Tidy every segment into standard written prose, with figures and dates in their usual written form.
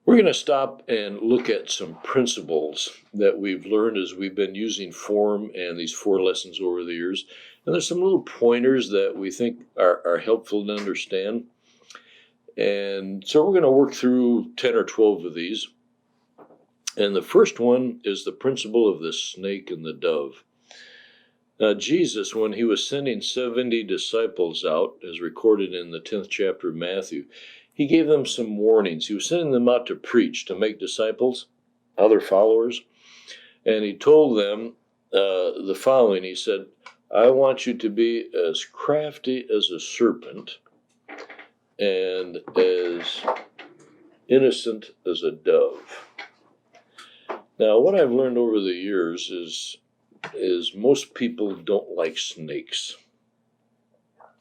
We're going to stop and look at some principles that we've learned as we've been using form and these 4 lessons over the years. And there's some little pointers that we think are helpful to understand. And so we're going to work through 10 or 12 of these. And the first one is the principle of the snake and the dove. Now, Jesus, when he was sending 70 disciples out, as recorded in the 10th chapter of Matthew, he gave them some warnings. He was sending them out to preach, to make disciples, other followers. And he told them the following. He said, I want you to be as crafty as a serpent and as innocent as a dove. Now, what I've learned over the years is most people don't like snakes.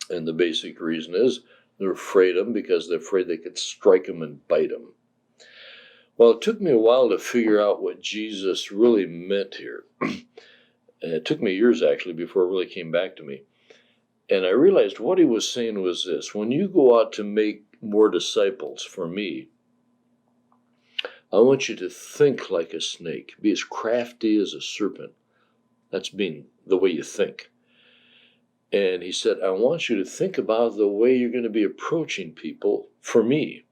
And the basic reason is they're afraid of them because they're afraid they could strike them and bite them. Well, it took me a while to figure out what Jesus really meant here. And it took me years, actually, before it really came back to me. And I realized what he was saying was this. When you go out to make more disciples for me, I want you to think like a snake. Be as crafty as a serpent. That's being the way you think. And he said, I want you to think about the way you're going to be approaching people for me.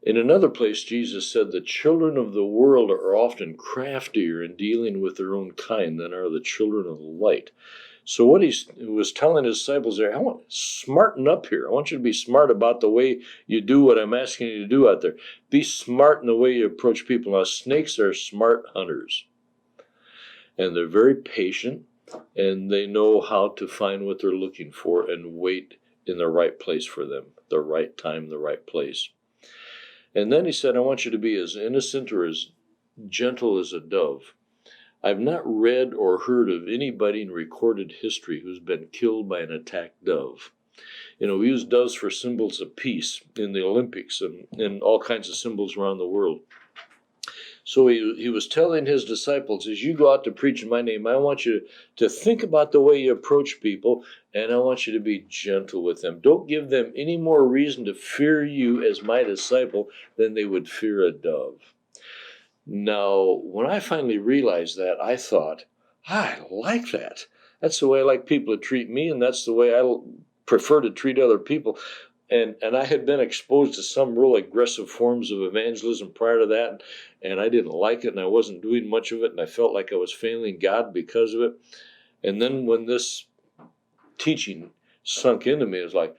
In another place, Jesus said, the children of the world are often craftier in dealing with their own kind than are the children of the light. So what he was telling his disciples there, I want smarten up here. I want you to be smart about the way you do what I'm asking you to do out there. Be smart in the way you approach people. Now, snakes are smart hunters. And they're very patient. And they know how to find what they're looking for and wait in the right place for them, the right time, the right place. And then he said, I want you to be as innocent or as gentle as a dove. I've not read or heard of anybody in recorded history who's been killed by an attacked dove. You know, we use doves for symbols of peace in the Olympics and all kinds of symbols around the world. So he was telling his disciples, as you go out to preach in my name, I want you to think about the way you approach people, and I want you to be gentle with them. Don't give them any more reason to fear you as my disciple than they would fear a dove. Now, when I finally realized that, I thought, I like that. That's the way I like people to treat me, and that's the way I prefer to treat other people. And I had been exposed to some real aggressive forms of evangelism prior to that, and I didn't like it, and I wasn't doing much of it, and I felt like I was failing God because of it. And then when this teaching sunk into me, it was like,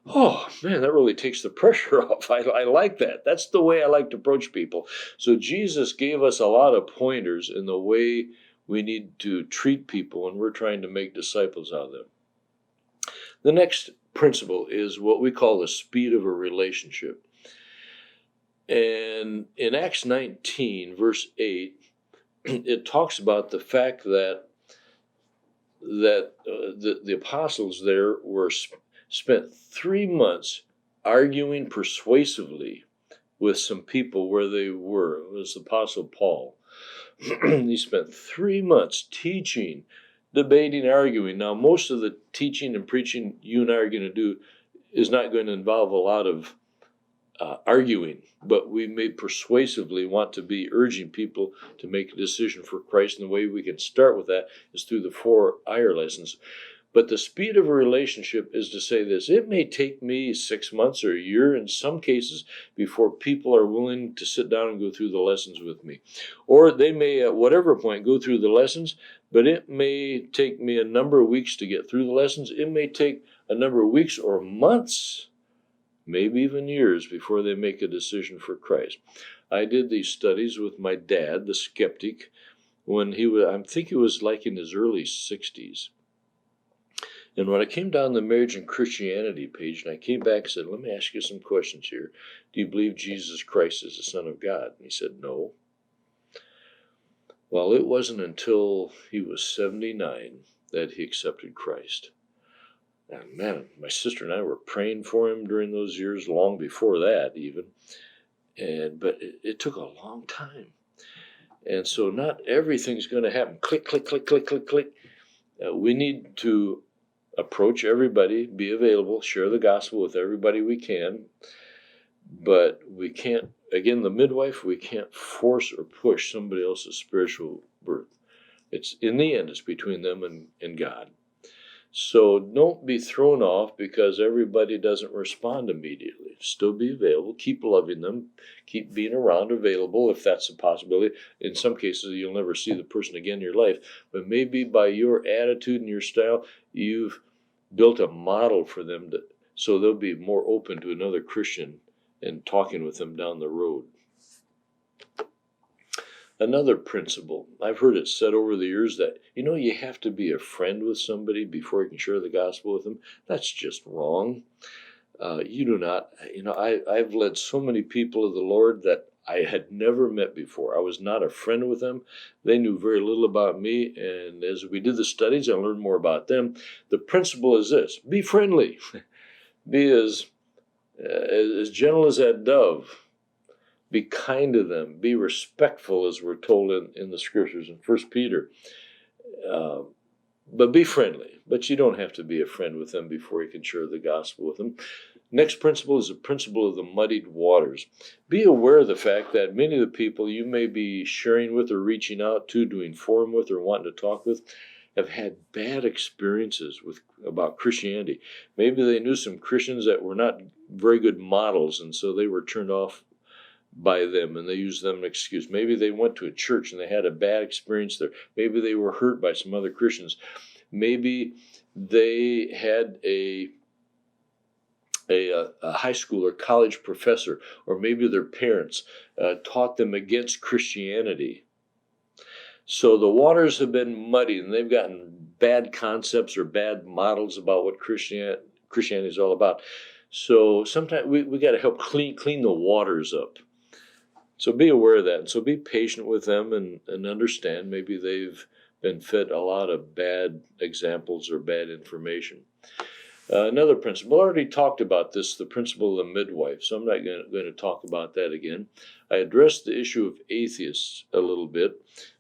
oh, man, that really takes the pressure off. I like that. That's the way I like to approach people. So Jesus gave us a lot of pointers in the way we need to treat people when we're trying to make disciples out of them. The next principle is what we call the speed of a relationship. And in Acts 19, verse 8, it talks about the fact that the apostles there spent 3 months arguing persuasively with some people where they were. It was the Apostle Paul. He spent 3 months teaching, debating, arguing. Now, most of the teaching and preaching you and I are going to do is not going to involve a lot of arguing, but we may persuasively want to be urging people to make a decision for Christ, and the way we can start with that is through the 4 IAAR lessons. But the speed of a relationship is to say this: it may take me 6 months or a year in some cases before people are willing to sit down and go through the lessons with me. Or they may at whatever point go through the lessons, but it may take me a number of weeks to get through the lessons. It may take a number of weeks or months, maybe even years, before they make a decision for Christ. I did these studies with my dad, the skeptic, when I think he was like in his early 60s. And when I came down the Marriage and Christianity page, and I came back and said, let me ask you some questions here. Do you believe Jesus Christ is the Son of God? And he said, no. Well, it wasn't until he was 79 that he accepted Christ. And man, my sister and I were praying for him during those years, long before that even. But it took a long time. And so not everything's going to happen. Click, click, click, click, click, click. We need to approach everybody, be available, share the gospel with everybody we can. But we can't again, the midwife, we can't force or push somebody else's spiritual birth. It's in the end, it's between them and God. So don't be thrown off because everybody doesn't respond immediately. Still be available. Keep loving them. Keep being around, available if that's a possibility. In some cases, you'll never see the person again in your life. But maybe by your attitude and your style, you've built a model for them so they'll be more open to another Christian and talking with them down the road. Another principle, I've heard it said over the years that, you have to be a friend with somebody before you can share the gospel with them. That's just wrong. You do not, I've led so many people of the Lord that I had never met before. I was not a friend with them. They knew very little about me. And as we did the studies, I learned more about them. The principle is this: be friendly. Be as gentle as that dove. Be kind to them. Be respectful, as we're told in the scriptures in 1 Peter. But be friendly. But you don't have to be a friend with them before you can share the gospel with them. Next principle is the principle of the muddied waters. Be aware of the fact that many of the people you may be sharing with or reaching out to, doing forum with, or wanting to talk with, have had bad experiences about Christianity. Maybe they knew some Christians that were not very good models, and so they were turned off by them, and they use them as an excuse. Maybe they went to a church and they had a bad experience there. Maybe they were hurt by some other Christians. Maybe they had a high school or college professor, or maybe their parents taught them against Christianity. So the waters have been muddy, and they've gotten bad concepts or bad models about what Christianity is all about. So sometimes we got to help clean the waters up. So be aware of that. And so be patient with them and understand maybe they've been fed a lot of bad examples or bad information. Another principle, I already talked about this, the principle of the midwife, so I'm not going to talk about that again. I addressed the issue of atheists a little bit,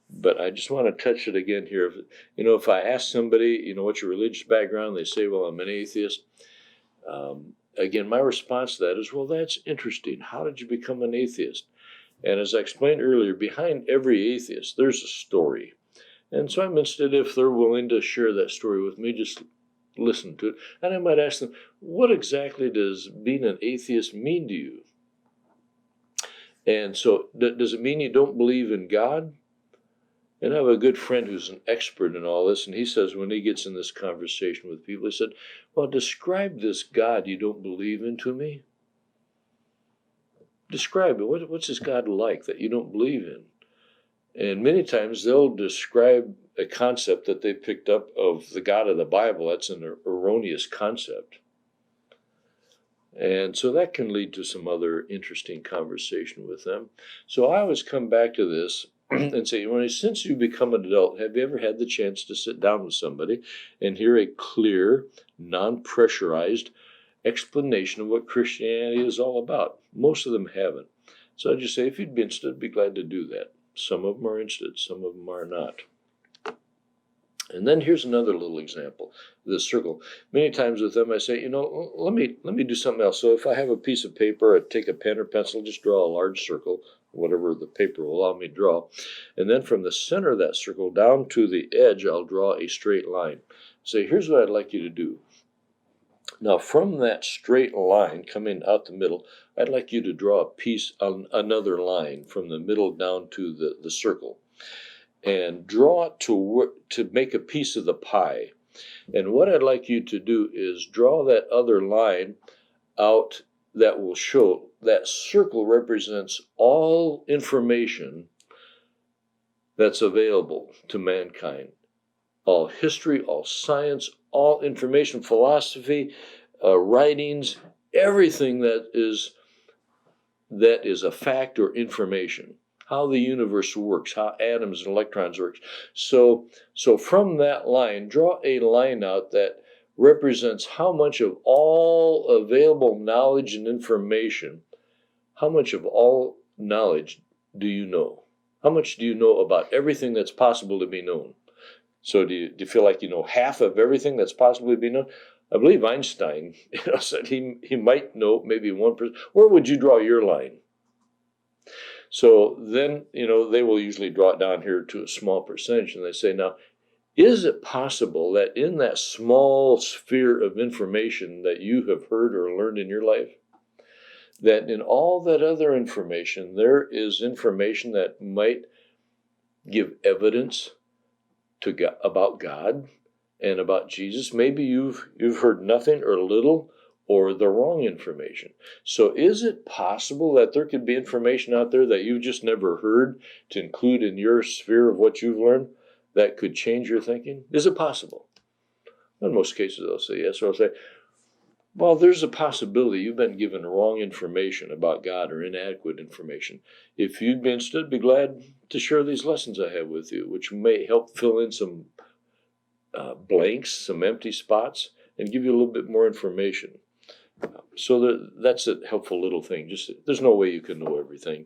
but I just want to touch it again here. If I ask somebody, what's your religious background, they say, well, I'm an atheist. Again, my response to that is, well, that's interesting. How did you become an atheist? And as I explained earlier, behind every atheist, there's a story. And so I'm interested if they're willing to share that story with me, just listen to it. And I might ask them, what exactly does being an atheist mean to you? And so does it mean you don't believe in God? And I have a good friend who's an expert in all this, and he says when he gets in this conversation with people, he said, well, describe this God you don't believe in to me. Describe it. What's this God like that you don't believe in? And many times they'll describe a concept that they picked up of the God of the Bible. That's an erroneous concept. And so that can lead to some other interesting conversation with them. So I always come back to this and say, since you become an adult, have you ever had the chance to sit down with somebody and hear a clear, non-pressurized explanation of what Christianity is all about? Most of them haven't. So I just say, if you'd be interested, I'd be glad to do that. Some of them are interested, some of them are not. And then here's another little example, the circle. Many times with them I say, let me do something else. So if I have a piece of paper, I take a pen or pencil, just draw a large circle, whatever the paper will allow me to draw. And then from the center of that circle down to the edge, I'll draw a straight line. Say, here's what I'd like you to do. Now from that straight line coming out the middle, I'd like you to draw a piece on another line from the middle down to the circle. And draw it to make a piece of the pie. And what I'd like you to do is draw that other line out that will show that circle represents all information that's available to mankind. All history, all science, all information, philosophy, writings, everything that is a fact or information. How the universe works, how atoms and electrons work. So from that line, draw a line out that represents how much of all available knowledge and information, how much of all knowledge do you know? How much do you know about everything that's possible to be known? So do you feel like you know half of everything that's possible to be known? I believe Einstein said he might know maybe 1%. Where would you draw your line? So then, they will usually draw it down here to a small percentage, and they say, now, is it possible that in that small sphere of information that you have heard or learned in your life, that in all that other information, there is information that might give evidence about God and about Jesus? Maybe you've heard nothing or little or the wrong information. So is it possible that there could be information out there that you've just never heard to include in your sphere of what you've learned that could change your thinking? Is it possible? In most cases, they'll say yes. Or I'll say, well, there's a possibility you've been given wrong information about God or inadequate information. If you'd be interested, I'd be glad to share these lessons I have with you, which may help fill in some blanks, some empty spots, and give you a little bit more information. So that's a helpful little thing. Just there's no way you can know everything.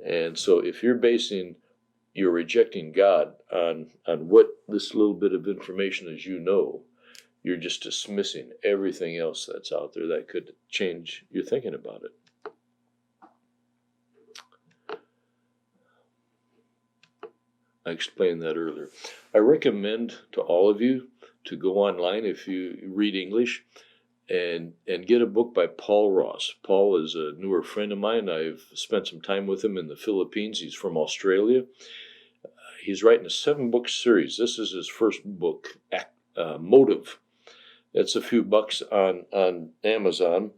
And so if you're rejecting God on what this little bit of information is, you're just dismissing everything else that's out there that could change your thinking about it. I explained that earlier. I recommend to all of you to go online if you read English and get a book by Paul Ross. Paul is a newer friend of mine. I've spent some time with him in the Philippines. He's from Australia. He's writing a 7-book series. This is his first book, Motive. It's a few bucks on Amazon.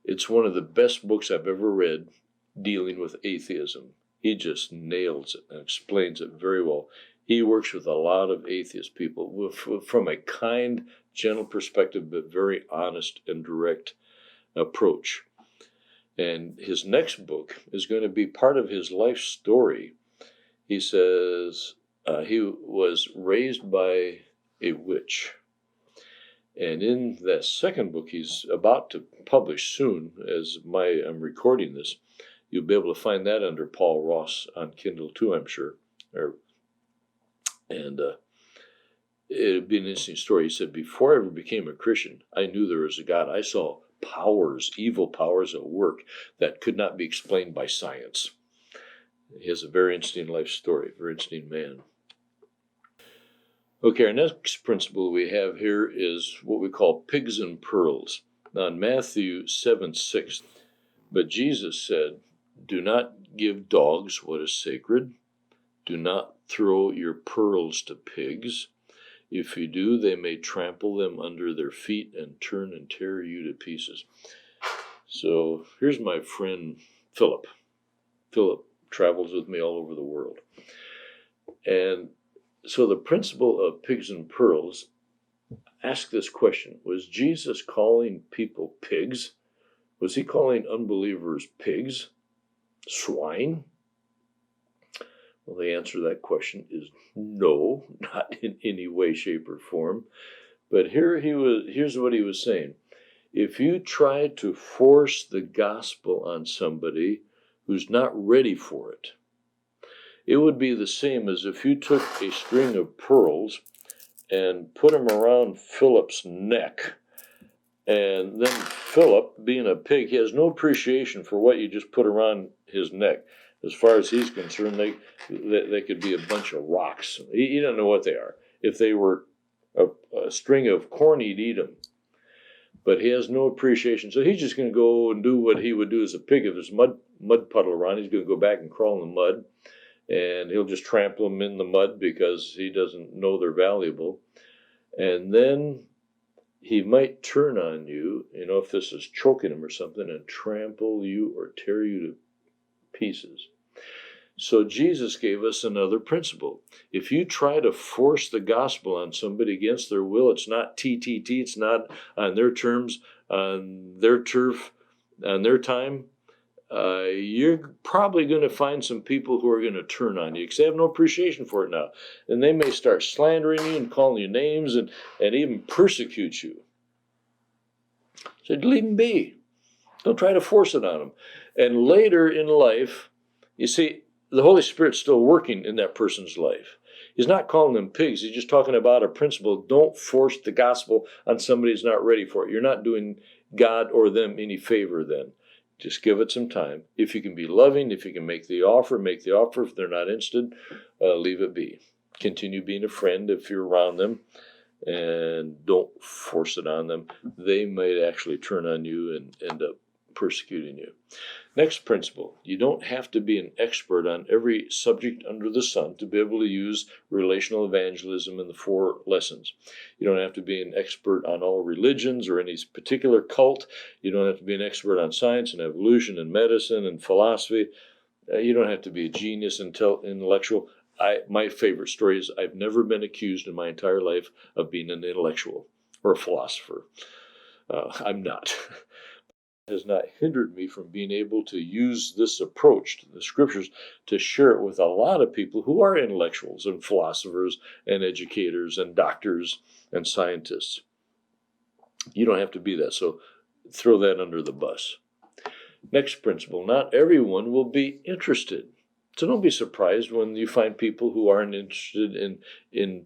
It's one of the best books I've ever read dealing with atheism. He just nails it and explains it very well. He works with a lot of atheist people from a kind, gentle perspective, but very honest and direct approach. And his next book is going to be part of his life story. He says he was raised by a witch. And in that second book he's about to publish soon, as I'm recording this, you'll be able to find that under Paul Ross on Kindle too, I'm sure. And it'd be an interesting story. He said, before I ever became a Christian, I knew there was a God. I saw evil powers at work that could not be explained by science. He has a very interesting life story, very interesting man. Okay, our next principle we have here is what we call pigs and pearls. Now in Matthew 7:6, but Jesus said, do not give dogs what is sacred. Do not throw your pearls to pigs. If you do, they may trample them under their feet and turn and tear you to pieces. So here's my friend Philip. Philip travels with me all over the world. And so the principle of pigs and pearls, ask this question: was Jesus calling people pigs? Was he calling unbelievers pigs? Swine? Well, the answer to that question is no, not in any way, shape, or form. But here's what he was saying. If you try to force the gospel on somebody who's not ready for it, it would be the same as if you took a string of pearls and put them around Philip's neck. And then Philip, being a pig, he has no appreciation for what you just put around his neck. As far as he's concerned, they could be a bunch of rocks. He doesn't know what they are. If they were a string of corn, he'd eat them. But he has no appreciation. So he's just going to go and do what he would do as a pig. If there's mud puddle around, he's going to go back and crawl in the mud. And he'll just trample them in the mud because he doesn't know they're valuable. And then he might turn on you, if this is choking him or something, and trample you or tear you to pieces. So Jesus gave us another principle. If you try to force the gospel on somebody against their will, it's not TTT, it's not on their terms, on their turf, on their time, you're probably going to find some people who are going to turn on you because they have no appreciation for it now. And they may start slandering you and calling you names and even persecute you. So leave them be. Don't try to force it on them. And later in life, you see, the Holy Spirit's still working in that person's life. He's not calling them pigs. He's just talking about a principle. Don't force the gospel on somebody who's not ready for it. You're not doing God or them any favor then. Just give it some time. If you can be loving, if you can make the offer, make the offer. If they're not interested, leave it be. Continue being a friend if you're around them, and don't force it on them. They might actually turn on you and end up persecuting you. Next principle, you don't have to be an expert on every subject under the sun to be able to use relational evangelism in the 4 lessons. You don't have to be an expert on all religions or any particular cult. You don't have to be an expert on science and evolution and medicine and philosophy. You don't have to be a genius, intellectual. My favorite story is I've never been accused in my entire life of being an intellectual or a philosopher. I'm not. Has not hindered me from being able to use this approach to the scriptures to share it with a lot of people who are intellectuals and philosophers and educators and doctors and scientists. You don't have to be that, so throw that under the bus. Next principle, not everyone will be interested. So don't be surprised when you find people who aren't interested in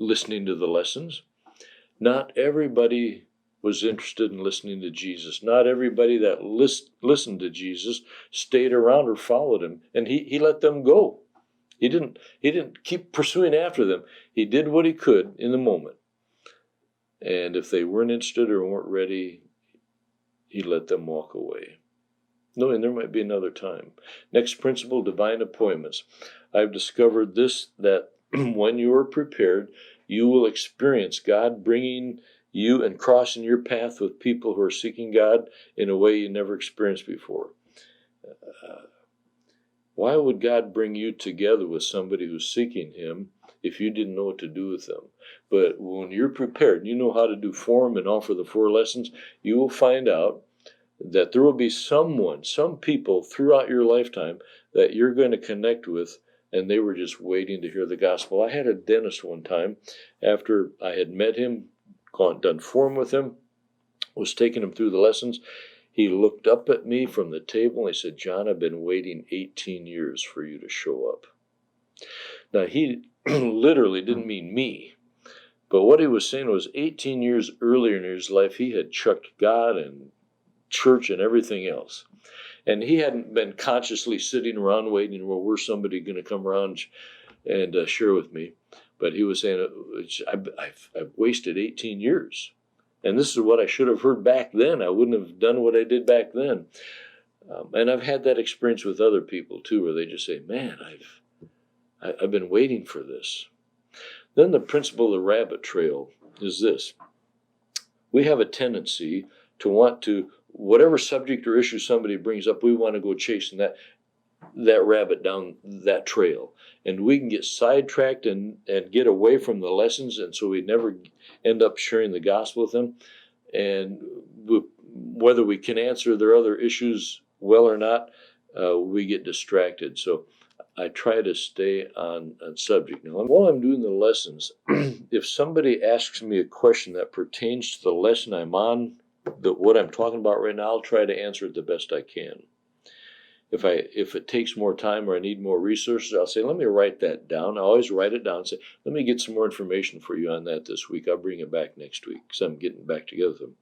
listening to the lessons. Not everybody was interested in listening to Jesus. Not everybody that listened to Jesus stayed around or followed him, and he let them go. He didn't keep pursuing after them. He did what he could in the moment. And if they weren't interested or weren't ready, he let them walk away. No, and there might be another time. Next principle, divine appointments. I've discovered this, that when you are prepared, you will experience God bringing you and crossing your path with people who are seeking God in a way you never experienced before. Why would God bring you together with somebody who's seeking him if you didn't know what to do with them? But when you're prepared, you know how to do form and offer the 4 lessons, you will find out that there will be some people throughout your lifetime that you're going to connect with, and they were just waiting to hear the gospel. I had a dentist one time, after I had met him, done form with him, was taking him through the lessons. He looked up at me from the table and he said, "John, I've been waiting 18 years for you to show up." Now, he literally didn't mean me, but what he was saying was 18 years earlier in his life, he had chucked God and church and everything else. And he hadn't been consciously sitting around waiting, well, where's somebody going to come around and share with me? But he was saying, I've wasted 18 years. And this is what I should have heard back then. I wouldn't have done what I did back then. And I've had that experience with other people too, where they just say, man, I've been waiting for this. Then the principle of the rabbit trail is this. We have a tendency to want to, whatever subject or issue somebody brings up, we want to go chasing that rabbit down that trail. And we can get sidetracked and get away from the lessons, and so we never end up sharing the gospel with them. And whether we can answer their other issues well or not, we get distracted. So I try to stay on subject. Now, while I'm doing the lessons, if somebody asks me a question that pertains to the lesson I'm on, what I'm talking about right now, I'll try to answer it the best I can. If it takes more time or I need more resources, I'll say, let me write that down. I always write it down and say, let me get some more information for you on that this week. I'll bring it back next week because I'm getting back together with them.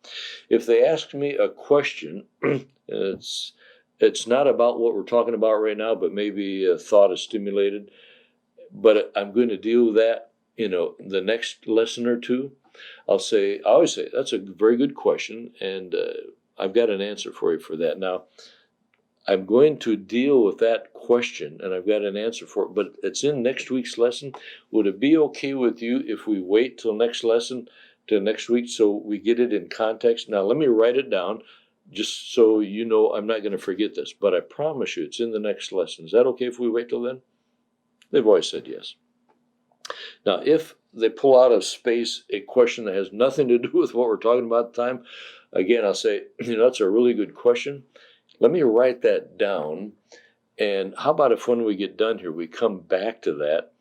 If they ask me a question, it's not about what we're talking about right now, but maybe a thought is stimulated. But I'm going to deal with that, the next lesson or two. I always say, that's a very good question, and I've got an answer for you for that. Now, I'm going to deal with that question, and I've got an answer for it, but it's in next week's lesson. Would it be okay with you if we wait till next lesson, till next week, so we get it in context? Now, let me write it down, just so you know I'm not going to forget this, but I promise you it's in the next lesson. Is that okay if we wait till then? They've always said yes. Now, if they pull out of space a question that has nothing to do with what we're talking about at the time, again, I'll say, that's a really good question. Let me write that down, and how about if when we get done here, we come back to that,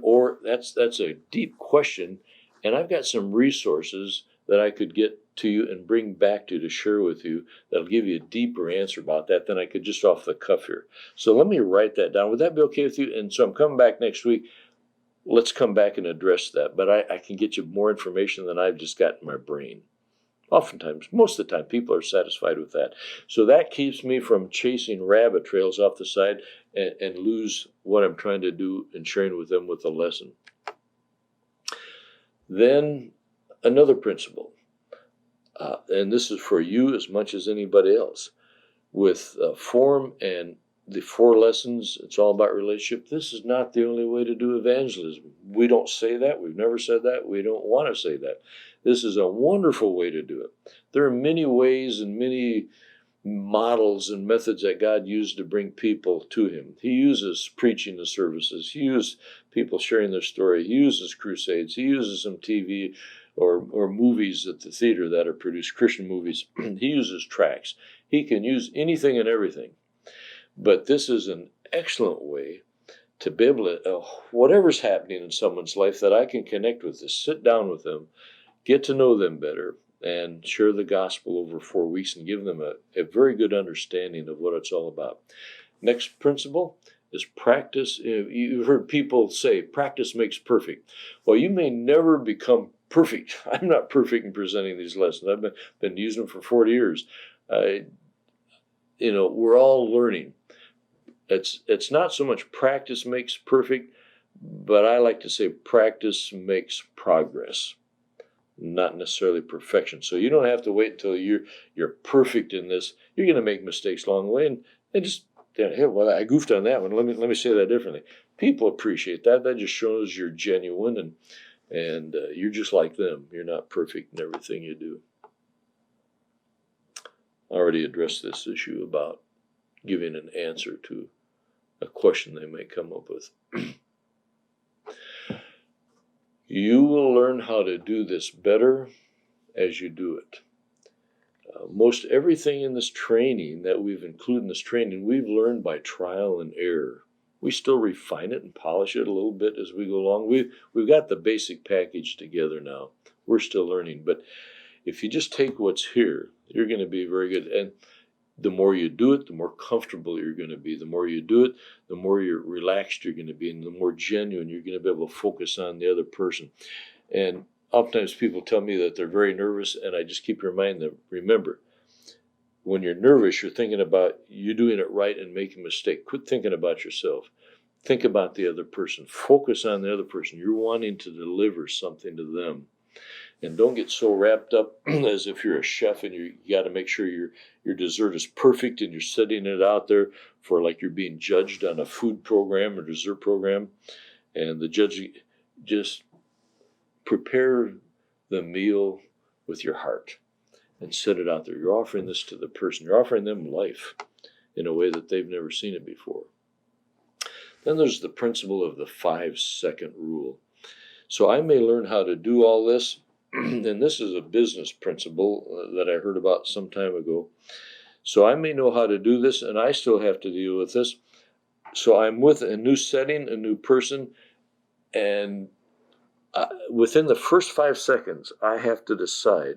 or that's a deep question, and I've got some resources that I could get to you and bring back to share with you that'll give you a deeper answer about that than I could just off the cuff here. So let me write that down. Would that be okay with you? And so I'm coming back next week. Let's come back and address that, but I can get you more information than I've just got in my brain. Oftentimes, most of the time, people are satisfied with that. So that keeps me from chasing rabbit trails off the side and lose what I'm trying to do and sharing with them with the lesson. Then another principle, and this is for you as much as anybody else. With form and the 4 lessons, it's all about relationship. This is not the only way to do evangelism. We don't say that. We've never said that. We don't want to say that. This is a wonderful way to do it. There are many ways and many models and methods that God used to bring people to him. He uses preaching the services. He uses people sharing their story. He uses crusades. He uses some TV or movies at the theater that are produced, Christian movies. He uses tracts. He can use anything and everything. But this is an excellent way to be able to, whatever's happening in someone's life, that I can connect with this, sit down with them, get to know them better, and share the gospel over 4 weeks and give them a very good understanding of what it's all about. Next principle is practice. You've heard people say, practice makes perfect. Well, you may never become perfect. I'm not perfect in presenting these lessons. I've been using them for 40 years. We're all learning. It's not so much practice makes perfect, but I like to say practice makes progress, not necessarily perfection. So you don't have to wait until you're perfect in this. You're going to make mistakes along the way, and just, hey, well, I goofed on that one. Let me say that differently. People appreciate that. That just shows you're genuine and you're just like them. You're not perfect in everything you do. I already addressed this issue about giving an answer to a question they may come up with. You will learn how to do this better as you do it. Most everything in this training that we've included in this training, we've learned by trial and error. We still refine it and polish it a little bit as we go along. We've got the basic package together now. We're still learning. But if you just take what's here, you're going to be very good. And the more you do it, the more comfortable you're going to be. The more you do it, the more you're relaxed you're going to be, and the more genuine you're going to be able to focus on the other person. And oftentimes people tell me that they're very nervous, and I just keep reminding them, remember, when you're nervous, you're thinking about you doing it right and making a mistake. Quit thinking about yourself. Think about the other person. Focus on the other person. You're wanting to deliver something to them. And don't get so wrapped up as if you're a chef and you got to make sure your dessert is perfect and you're setting it out there for like you're being judged on a food program or dessert program. And the judge, just prepare the meal with your heart and set it out there. You're offering this to the person. You're offering them life in a way that they've never seen it before. Then there's the principle of the 5-second rule. So I may learn how to do all this, and this is a business principle that I heard about some time ago. So I may know how to do this, and I still have to deal with this. So I'm with a new setting, a new person, and within the first 5 seconds, I have to decide,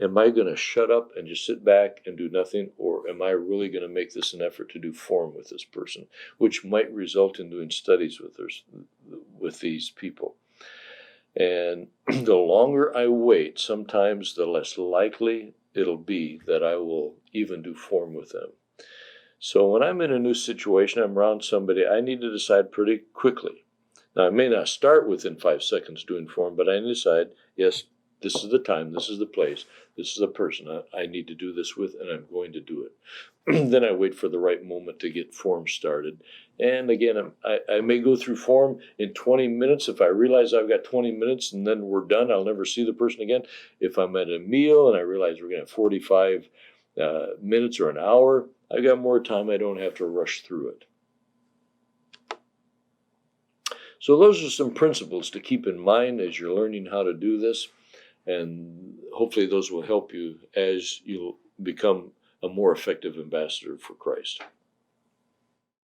am I going to shut up and just sit back and do nothing, or am I really going to make this an effort to do form with this person, which might result in doing studies with these people. And the longer I wait, sometimes the less likely it'll be that I will even do form with them. So when I'm in a new situation, I'm around somebody, I need to decide pretty quickly. Now, I may not start within 5 seconds doing form, but I need to decide, yes, this is the time, this is the place, this is the person I need to do this with, and I'm going to do it. Then I wait for the right moment to get form started. And again, I may go through form in 20 minutes. If I realize I've got 20 minutes and then we're done, I'll never see the person again. If I'm at a meal and I realize we're going to have 45 minutes or an hour, I've got more time. I don't have to rush through it. So those are some principles to keep in mind as you're learning how to do this. And hopefully those will help you as you become a more effective ambassador for Christ.